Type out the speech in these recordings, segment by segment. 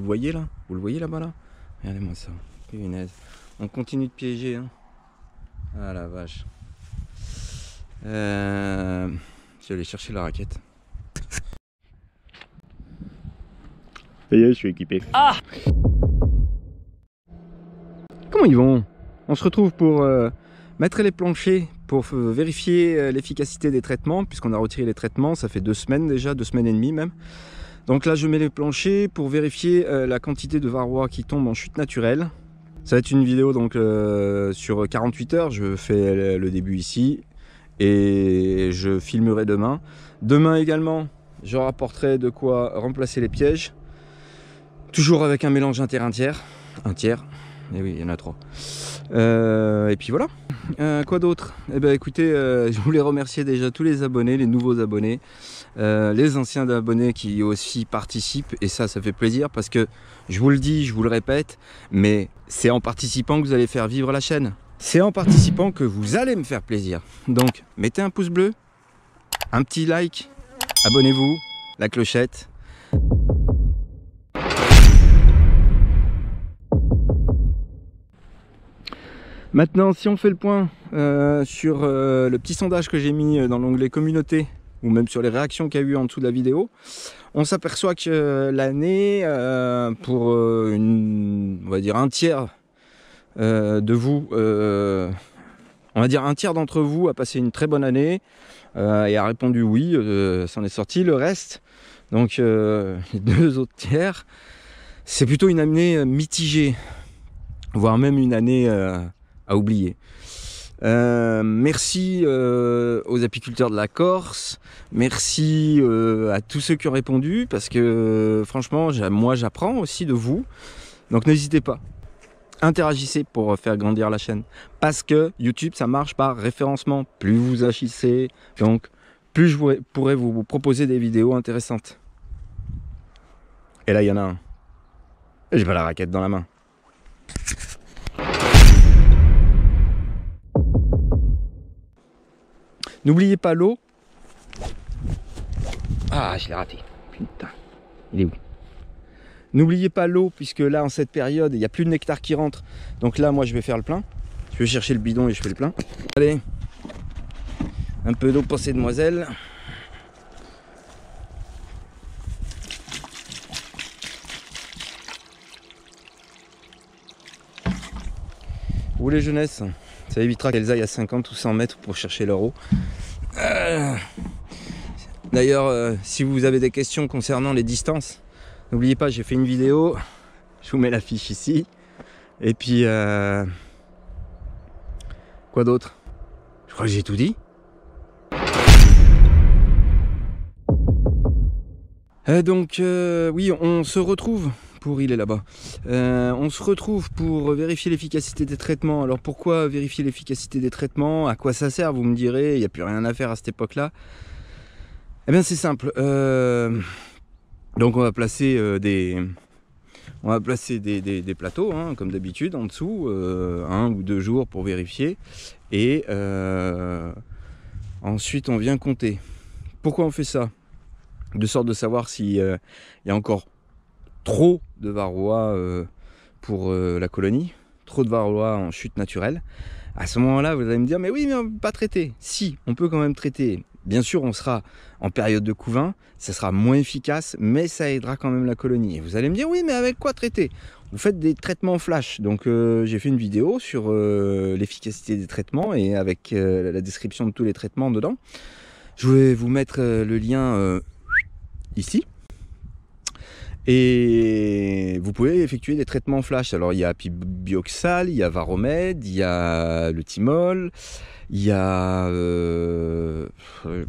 le voyez là? Vous le voyez là-bas là? Regardez-moi ça. Punaise. On continue de piéger. Hein. Ah la vache. Je vais aller chercher la raquette. Ça y est, je suis équipé. Ah! Comment ils vont? On se retrouve pour mettre les planchers pour vérifier l'efficacité des traitements, puisqu'on a retiré les traitements, ça fait 2 semaines déjà, 2 semaines et demie même. Donc là je mets les planchers pour vérifier la quantité de varroa qui tombe en chute naturelle. Ça va être une vidéo donc sur 48 heures, je fais le début ici et je filmerai demain. Demain également je rapporterai de quoi remplacer les pièges, toujours avec un mélange un tiers, et oui il y en a 3. Et puis voilà. Quoi d'autre? Eh ben écoutez, je voulais remercier déjà tous les abonnés, les nouveaux abonnés, les anciens abonnés qui aussi participent, et ça fait plaisir parce que je vous le dis, je vous le répète, mais c'est en participant que vous allez faire vivre la chaîne. C'est en participant que vous allez me faire plaisir. Donc mettez un pouce bleu, un petit like, abonnez-vous, la clochette. Maintenant, si on fait le point sur le petit sondage que j'ai mis dans l'onglet communauté, ou même sur les réactions qu'il y a eu en dessous de la vidéo, on s'aperçoit que l'année, pour on va dire un tiers de vous, on va dire un tiers d'entre vous a passé une très bonne année et a répondu oui, s'en est sorti. Le reste, donc les 2 autres tiers, c'est plutôt une année mitigée, voire même une année à oublier. Merci aux apiculteurs de la Corse, merci à tous ceux qui ont répondu, parce que franchement moi j'apprends aussi de vous, donc n'hésitez pas, interagissez pour faire grandir la chaîne, parce que YouTube ça marche par référencement, plus vous agissez, donc plus je pourrai vous proposer des vidéos intéressantes. Et là il y en a un, j'ai pas la raquette dans la main. N'oubliez pas l'eau. Ah, je l'ai raté. Putain, il est où? N'oubliez pas l'eau, puisque là, en cette période, il n'y a plus de nectar qui rentre. Donc là, moi, je vais faire le plein. Je vais chercher le bidon et je fais le plein. Allez, un peu d'eau pour ces demoiselles. Où les jeunesses? Ça évitera qu'elles aillent à 50 ou 100 mètres pour chercher leur eau. D'ailleurs, si vous avez des questions concernant les distances, n'oubliez pas, j'ai fait une vidéo. Je vous mets la fiche ici. Et puis, quoi d'autre? Je crois que j'ai tout dit. Donc, oui, on se retrouve. Il est là-bas. On se retrouve pour vérifier l'efficacité des traitements. Alors pourquoi vérifier l'efficacité des traitements? À quoi ça sert? Vous me direz, il n'y a plus rien à faire à cette époque-là. Eh bien c'est simple. Donc on va placer des plateaux, hein, comme d'habitude, en dessous, 1 ou 2 jours pour vérifier. Et ensuite on vient compter. Pourquoi on fait ça? De sorte de savoir s'il y a encore trop de varroa pour la colonie, trop de varroa en chute naturelle. À ce moment-là, vous allez me dire, mais oui, mais on ne peut pas traiter. Si, on peut quand même traiter. Bien sûr, on sera en période de couvain, ça sera moins efficace, mais ça aidera quand même la colonie. Et vous allez me dire, oui, mais avec quoi traiter? Vous faites des traitements flash. Donc, j'ai fait une vidéo sur l'efficacité des traitements et avec la description de tous les traitements dedans. Je vais vous mettre le lien ici. Et vous pouvez effectuer des traitements flash. Alors il y a Pibioxal, il y a Varromed, il y a le Thymol, il y a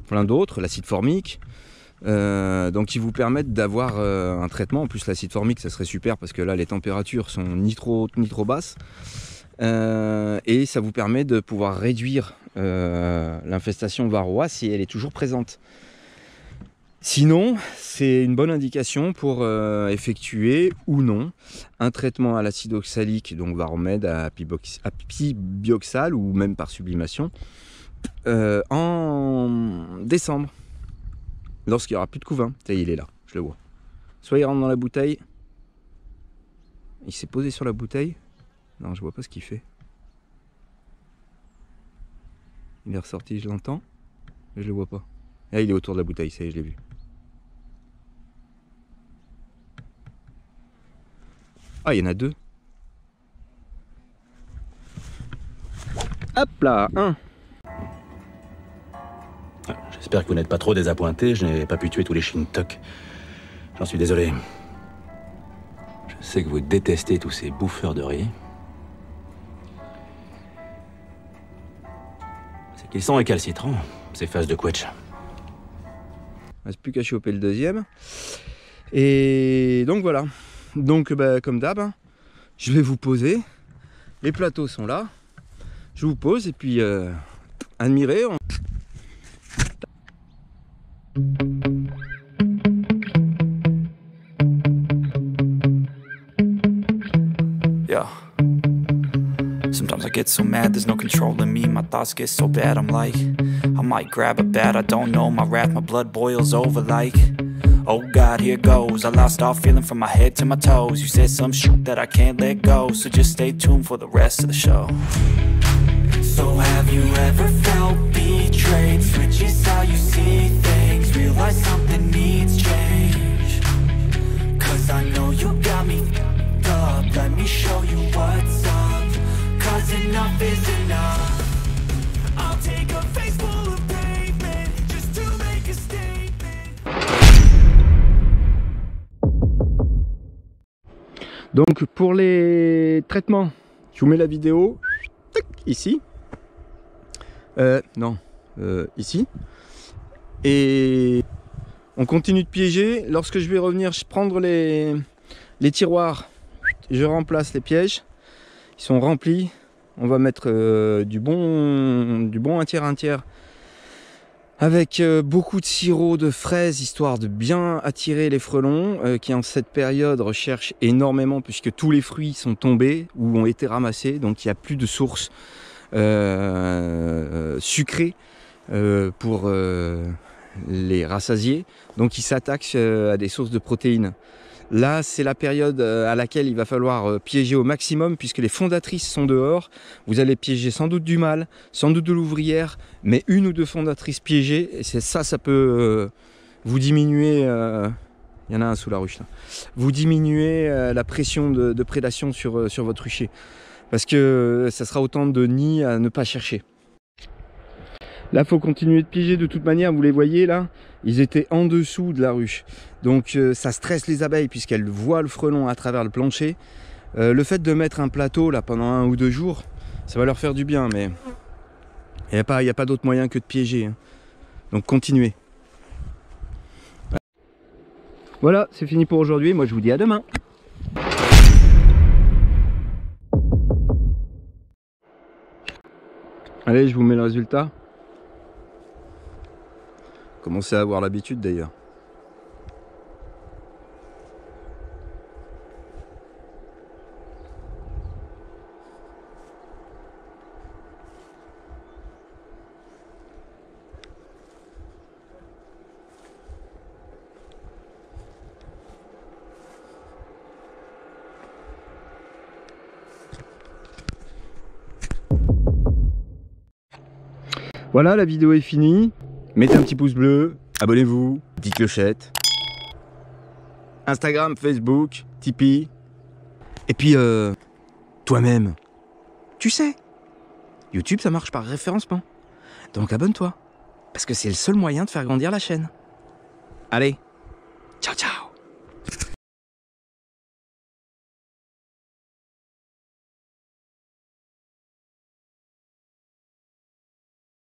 plein d'autres, l'acide formique. Donc qui vous permettent d'avoir un traitement. En plus l'acide formique ça serait super parce que là les températures sont ni trop hautes ni trop basses. Et ça vous permet de pouvoir réduire l'infestation varroa si elle est toujours présente. Sinon, c'est une bonne indication pour effectuer ou non un traitement à l'acide oxalique, donc Varromed, à Pibioxal ou même par sublimation, en décembre, lorsqu'il n'y aura plus de couvain. Ça y est, il est là, je le vois. Soit il rentre dans la bouteille, Il s'est posé sur la bouteille. Non, je vois pas ce qu'il fait. Il est ressorti, je l'entends. Mais je le vois pas. Ah, il est autour de la bouteille, ça y est, je l'ai vu. Ah, il y en a deux. Hop là, un. J'espère que vous n'êtes pas trop désappointé. Je n'ai pas pu tuer tous les Shintok. J'en suis désolé. Je sais que vous détestez tous ces bouffeurs de riz. C'est qu'ils sont récalcitrants, ces faces de quetch. Il ne reste plus qu'à choper le deuxième. Et donc voilà. Donc bah, comme d'hab, hein, je vais vous poser. Les plateaux sont là. Je vous pose et puis admirez. Yeah. Sometimes I get so mad, there's no controlling me. My thoughts get so bad, I'm like, I might grab a bat, I don't know. My wrath, my blood boils over like, oh God, here goes. I lost all feeling from my head to my toes. You said some shit that I can't let go, so just stay tuned for the rest of the show. So have you ever felt betrayed? Switches how you see things, realize something needs change. Cause I know you got me f***ed up. Let me show you what's up. Cause enough is enough. I'll take a face full of pavement just to make a statement. Donc pour les traitements, je vous mets la vidéo ici. Ici. Et on continue de piéger. Lorsque je vais revenir prendre les tiroirs, je remplace les pièges. Ils sont remplis. On va mettre du bon un tiers avec beaucoup de sirop de fraises, histoire de bien attirer les frelons qui en cette période recherchent énormément puisque tous les fruits sont tombés ou ont été ramassés, donc il n'y a plus de source sucrées pour les rassasier, donc ils s'attaquent à des sources de protéines. Là, c'est la période à laquelle il va falloir piéger au maximum puisque les fondatrices sont dehors. Vous allez piéger sans doute du mâle, sans doute de l'ouvrière, mais une ou deux fondatrices piégées, et c'est ça peut vous diminuer. Il y en a un sous la ruche là. Vous diminuez la pression de prédation sur votre rucher. Parce que ça sera autant de nids à ne pas chercher. Là, il faut continuer de piéger de toute manière. Vous les voyez là, ils étaient en dessous de la ruche. Donc ça stresse les abeilles puisqu'elles voient le frelon à travers le plancher. Le fait de mettre un plateau là pendant 1 ou 2 jours, ça va leur faire du bien. Mais il n'y a pas d'autre moyen que de piéger. Hein. Donc continuez. Voilà, c'est fini pour aujourd'hui. Moi, je vous dis à demain. Allez, je vous mets le résultat. Commencez à avoir l'habitude d'ailleurs. Voilà, la vidéo est finie. Mettez un petit pouce bleu, abonnez-vous, petite clochette. Instagram, Facebook, Tipeee. Et puis, toi-même, tu sais, YouTube, ça marche par référencement. Donc abonne-toi, parce que c'est le seul moyen de faire grandir la chaîne. Allez, ciao ciao.